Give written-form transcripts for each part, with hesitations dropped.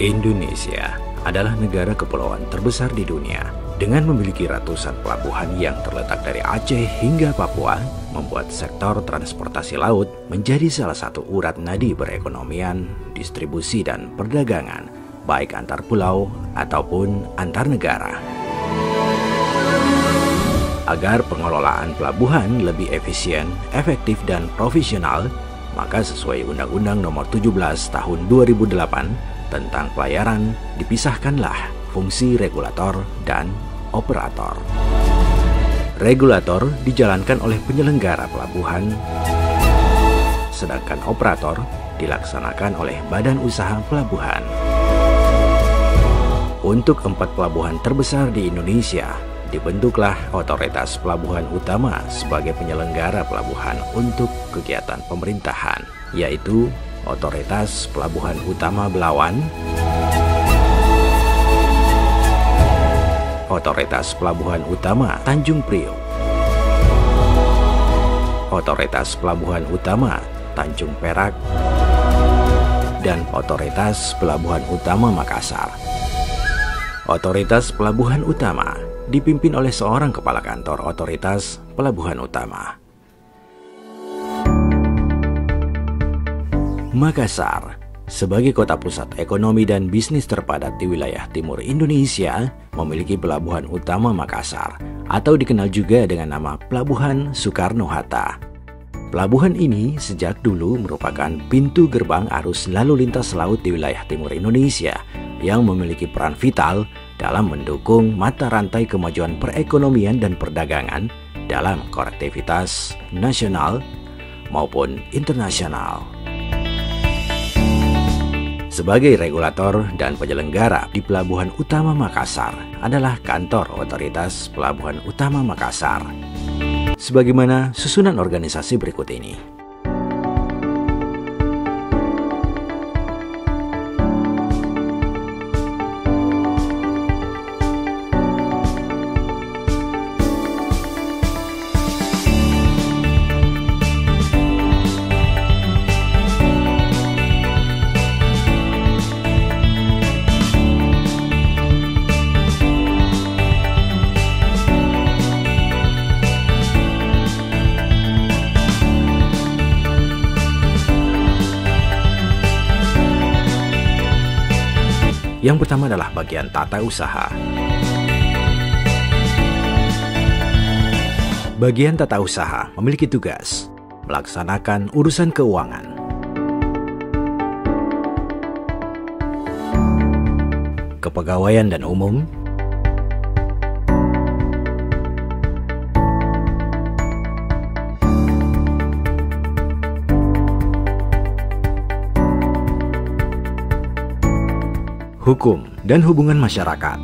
Indonesia adalah negara kepulauan terbesar di dunia. Dengan memiliki ratusan pelabuhan yang terletak dari Aceh hingga Papua, membuat sektor transportasi laut menjadi salah satu urat nadi perekonomian, distribusi dan perdagangan, baik antar pulau ataupun antar negara. Agar pengelolaan pelabuhan lebih efisien, efektif dan profesional, maka sesuai Undang-Undang Nomor 17 Tahun 2008 tentang pelayaran, dipisahkanlah fungsi regulator dan operator. Regulator dijalankan oleh penyelenggara pelabuhan, sedangkan operator dilaksanakan oleh Badan Usaha Pelabuhan. Untuk 4 pelabuhan terbesar di Indonesia, dibentuklah Otoritas Pelabuhan Utama sebagai penyelenggara pelabuhan untuk kegiatan pemerintahan, yaitu Otoritas Pelabuhan Utama Belawan, Otoritas Pelabuhan Utama Tanjung Priok, Otoritas Pelabuhan Utama Tanjung Perak, dan Otoritas Pelabuhan Utama Makassar. Otoritas Pelabuhan Utama dipimpin oleh seorang kepala kantor Otoritas Pelabuhan Utama. Makassar sebagai kota pusat ekonomi dan bisnis terpadat di wilayah timur Indonesia, memiliki pelabuhan utama Makassar atau dikenal juga dengan nama Pelabuhan Soekarno-Hatta. Pelabuhan ini sejak dulu merupakan pintu gerbang arus lalu lintas laut di wilayah timur Indonesia yang memiliki peran vital dalam mendukung mata rantai kemajuan perekonomian dan perdagangan dalam konektivitas nasional maupun internasional. Sebagai regulator dan penyelenggara di Pelabuhan Utama Makassar adalah Kantor Otoritas Pelabuhan Utama Makassar. Sebagaimana susunan organisasi berikut ini. Yang pertama adalah bagian tata usaha. Bagian tata usaha memiliki tugas melaksanakan urusan keuangan, kepegawaian dan umum, hukum dan hubungan masyarakat,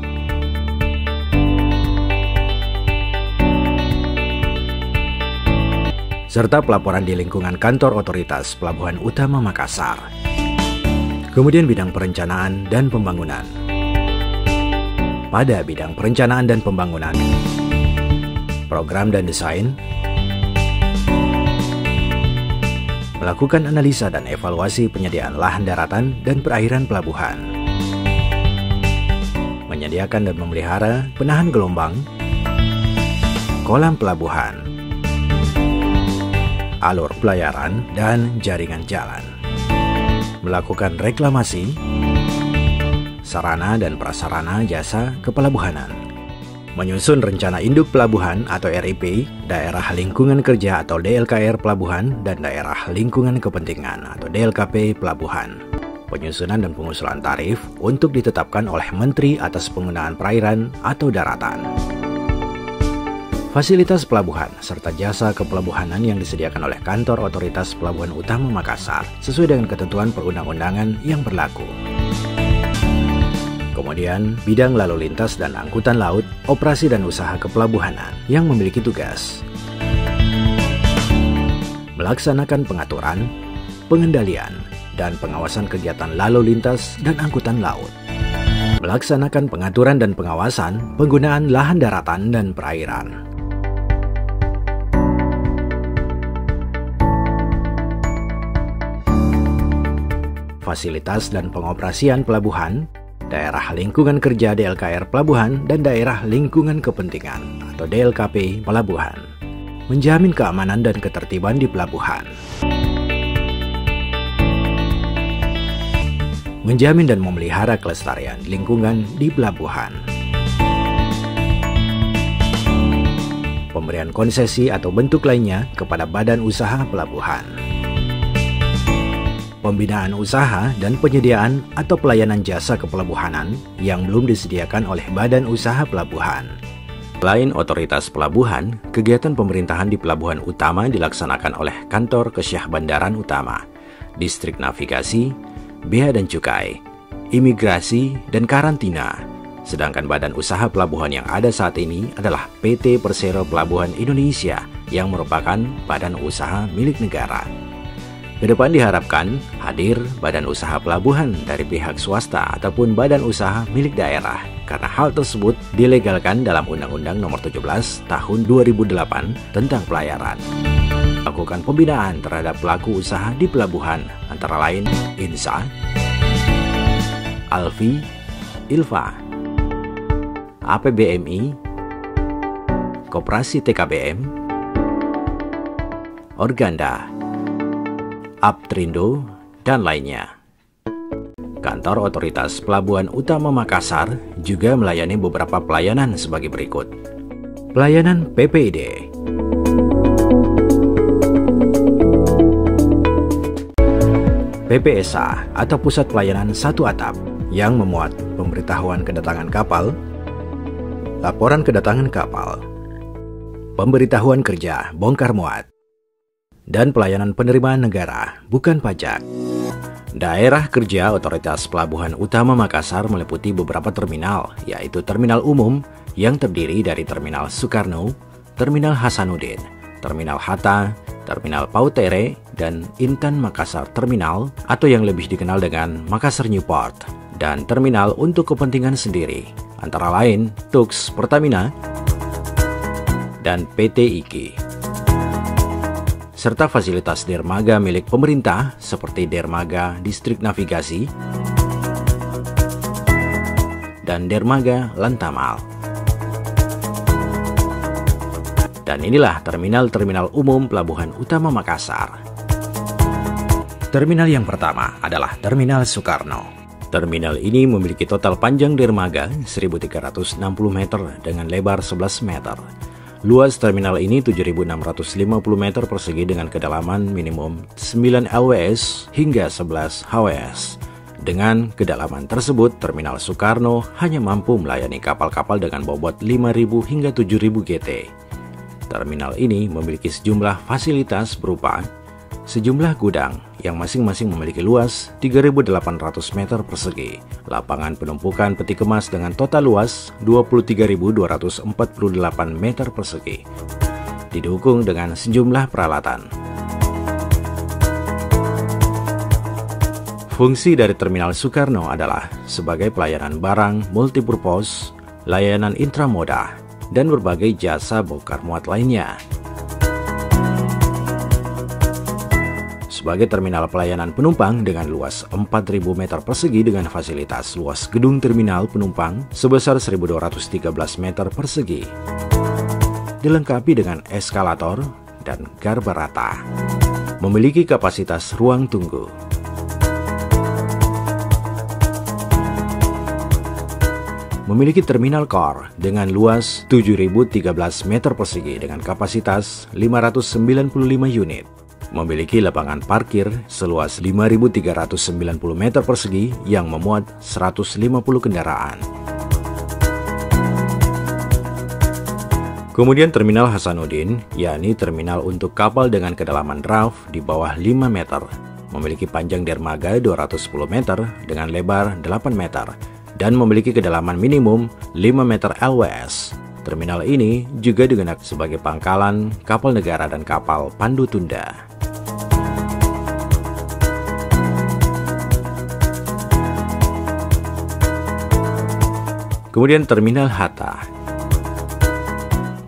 serta pelaporan di lingkungan kantor Otoritas Pelabuhan Utama Makassar. Kemudian bidang perencanaan dan pembangunan. Pada bidang perencanaan dan pembangunan, program dan desain, melakukan analisa dan evaluasi penyediaan lahan daratan dan perairan pelabuhan, menyediakan dan memelihara penahan gelombang, kolam pelabuhan, alur pelayaran dan jaringan jalan, melakukan reklamasi, sarana dan prasarana jasa kepelabuhanan, menyusun rencana induk pelabuhan atau RIP, daerah lingkungan kerja atau DLKR pelabuhan, dan daerah lingkungan kepentingan atau DLKP pelabuhan, penyusunan dan pengusulan tarif untuk ditetapkan oleh Menteri atas penggunaan perairan atau daratan, fasilitas pelabuhan, serta jasa kepelabuhanan yang disediakan oleh Kantor Otoritas Pelabuhan Utama Makassar sesuai dengan ketentuan perundang-undangan yang berlaku. Kemudian, bidang lalu lintas dan angkutan laut, operasi dan usaha kepelabuhanan yang memiliki tugas melaksanakan pengaturan, pengendalian, dan pengawasan kegiatan lalu lintas dan angkutan laut, melaksanakan pengaturan dan pengawasan penggunaan lahan daratan dan perairan, fasilitas dan pengoperasian pelabuhan, daerah lingkungan kerja DLKR Pelabuhan, dan daerah lingkungan kepentingan atau DLKP Pelabuhan. Menjamin keamanan dan ketertiban di pelabuhan. Menjamin dan memelihara kelestarian lingkungan di pelabuhan. Pemberian konsesi atau bentuk lainnya kepada badan usaha pelabuhan. Pembinaan usaha dan penyediaan atau pelayanan jasa kepelabuhanan yang belum disediakan oleh badan usaha pelabuhan. Selain otoritas pelabuhan, kegiatan pemerintahan di pelabuhan utama dilaksanakan oleh Kantor Kesyah Bandaran Utama, Distrik Navigasi, Bea dan Cukai, Imigrasi, dan Karantina. Sedangkan badan usaha pelabuhan yang ada saat ini adalah PT Persero Pelabuhan Indonesia yang merupakan badan usaha milik negara. Kedepan diharapkan hadir badan usaha pelabuhan dari pihak swasta ataupun badan usaha milik daerah karena hal tersebut dilegalkan dalam Undang-Undang Nomor 17 Tahun 2008 tentang pelayaran. Lakukan pembinaan terhadap pelaku usaha di pelabuhan antara lain INSA, ALFI, ILFA, APBMI, Koperasi TKBM, Organda, Aptrindo, dan lainnya. Kantor Otoritas Pelabuhan Utama Makassar juga melayani beberapa pelayanan sebagai berikut. Pelayanan PPID, PPSA atau Pusat Pelayanan Satu Atap yang memuat pemberitahuan kedatangan kapal, laporan kedatangan kapal, pemberitahuan kerja bongkar muat, dan pelayanan penerimaan negara bukan pajak. Daerah kerja Otoritas Pelabuhan Utama Makassar meliputi beberapa terminal, yaitu Terminal Umum yang terdiri dari Terminal Soekarno, Terminal Hasanuddin, Terminal Hatta, Terminal Pautere, dan Intan Makassar Terminal atau yang lebih dikenal dengan Makassar Newport, dan terminal untuk kepentingan sendiri, antara lain Tux Pertamina dan PT IKI. Serta fasilitas dermaga milik pemerintah seperti dermaga Distrik Navigasi dan dermaga Lantamal. Dan inilah terminal-terminal umum Pelabuhan Utama Makassar. Terminal yang pertama adalah Terminal Soekarno. Terminal ini memiliki total panjang dermaga 1.360 meter dengan lebar 11 meter. Luas terminal ini 7.650 meter persegi dengan kedalaman minimum 9 LWS hingga 11 HWS. Dengan kedalaman tersebut, Terminal Soekarno hanya mampu melayani kapal-kapal dengan bobot 5.000 hingga 7.000 GT. Terminal ini memiliki sejumlah fasilitas berupa sejumlah gudang yang masing-masing memiliki luas 3.800 meter persegi, lapangan penumpukan peti kemas dengan total luas 23.248 meter persegi, didukung dengan sejumlah peralatan. Fungsi dari Terminal Soekarno adalah sebagai pelayanan barang multipurpose, layanan intramoda, dan berbagai jasa bongkar muat lainnya. Sebagai terminal pelayanan penumpang dengan luas 4.000 meter persegi dengan fasilitas luas gedung terminal penumpang sebesar 1.213 meter persegi, dilengkapi dengan eskalator dan garba rata, memiliki kapasitas ruang tunggu. Memiliki terminal core dengan luas 7.013 meter persegi dengan kapasitas 595 unit. Memiliki lapangan parkir seluas 5.390 meter persegi yang memuat 150 kendaraan. Kemudian Terminal Hasanuddin, yakni terminal untuk kapal dengan kedalaman draft di bawah 5 meter. Memiliki panjang dermaga 210 meter dengan lebar 8 meter dan memiliki kedalaman minimum 5 meter LWS. Terminal ini juga digunakan sebagai pangkalan kapal negara dan kapal pandu tunda. Kemudian Terminal Hatta.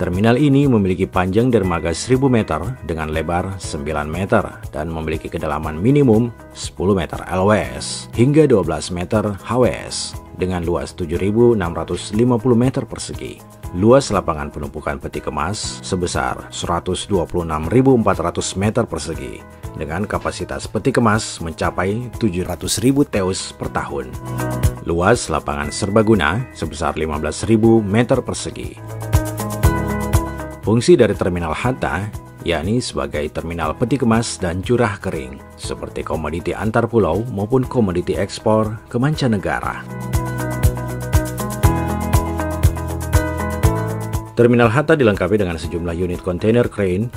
Terminal ini memiliki panjang dermaga 1000 meter dengan lebar 9 meter dan memiliki kedalaman minimum 10 meter LWS hingga 12 meter HWS dengan luas 7.650 meter persegi. Luas lapangan penumpukan peti kemas sebesar 126.400 meter persegi dengan kapasitas peti kemas mencapai 700.000 teus per tahun. Luas lapangan serbaguna sebesar 15.000 meter persegi. Fungsi dari Terminal Hatta yakni sebagai terminal peti kemas dan curah kering seperti komoditi antar pulau maupun komoditi ekspor ke mancanegara. Terminal Hatta dilengkapi dengan sejumlah unit kontainer crane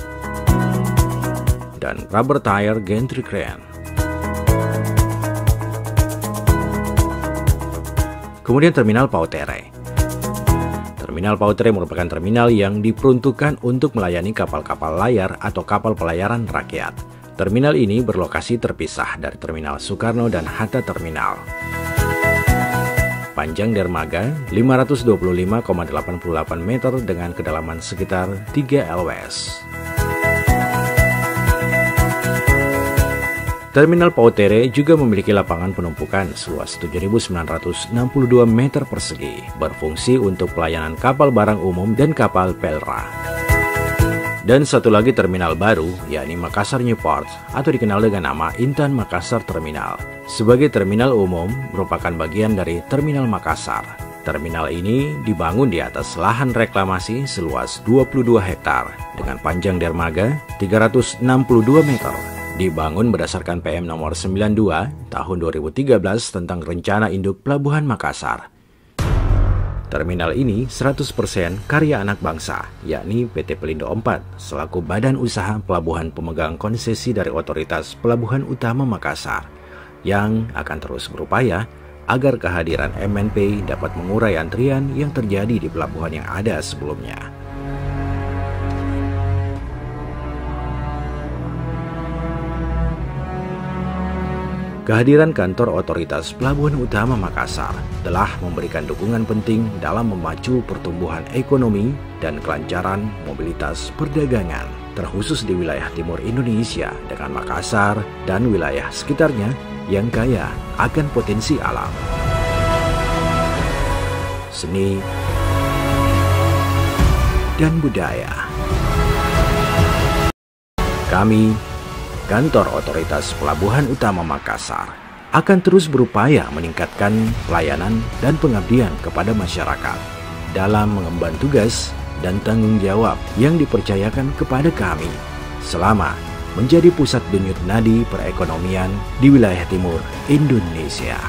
dan rubber tire gantry crane. Kemudian Terminal Pautere. Terminal Pautere merupakan terminal yang diperuntukkan untuk melayani kapal-kapal layar atau kapal pelayaran rakyat. Terminal ini berlokasi terpisah dari Terminal Soekarno dan Hatta Terminal. Panjang dermaga 525,88 meter dengan kedalaman sekitar 3 LWS. Terminal Pautere juga memiliki lapangan penumpukan seluas 7.962 meter persegi, berfungsi untuk pelayanan kapal barang umum dan kapal pelra. Dan satu lagi terminal baru, yakni Makassar Newport, atau dikenal dengan nama Intan Makassar Terminal. Sebagai terminal umum, merupakan bagian dari Terminal Makassar. Terminal ini dibangun di atas lahan reklamasi seluas 22 hektar dengan panjang dermaga 362 meter. Dibangun berdasarkan PM nomor 92 tahun 2013 tentang Rencana Induk Pelabuhan Makassar. Terminal ini 100% karya anak bangsa, yakni PT Pelindo IV, selaku badan usaha pelabuhan pemegang konsesi dari Otoritas Pelabuhan Utama Makassar, yang akan terus berupaya agar kehadiran MNP dapat mengurai antrian yang terjadi di pelabuhan yang ada sebelumnya. Kehadiran kantor Otoritas Pelabuhan Utama Makassar telah memberikan dukungan penting dalam memacu pertumbuhan ekonomi dan kelancaran mobilitas perdagangan, terkhusus di wilayah timur Indonesia dengan Makassar dan wilayah sekitarnya yang kaya akan potensi alam, seni, dan budaya. Kami Kantor Otoritas Pelabuhan Utama Makassar akan terus berupaya meningkatkan pelayanan dan pengabdian kepada masyarakat dalam mengemban tugas dan tanggung jawab yang dipercayakan kepada kami selama menjadi pusat denyut nadi perekonomian di wilayah timur Indonesia.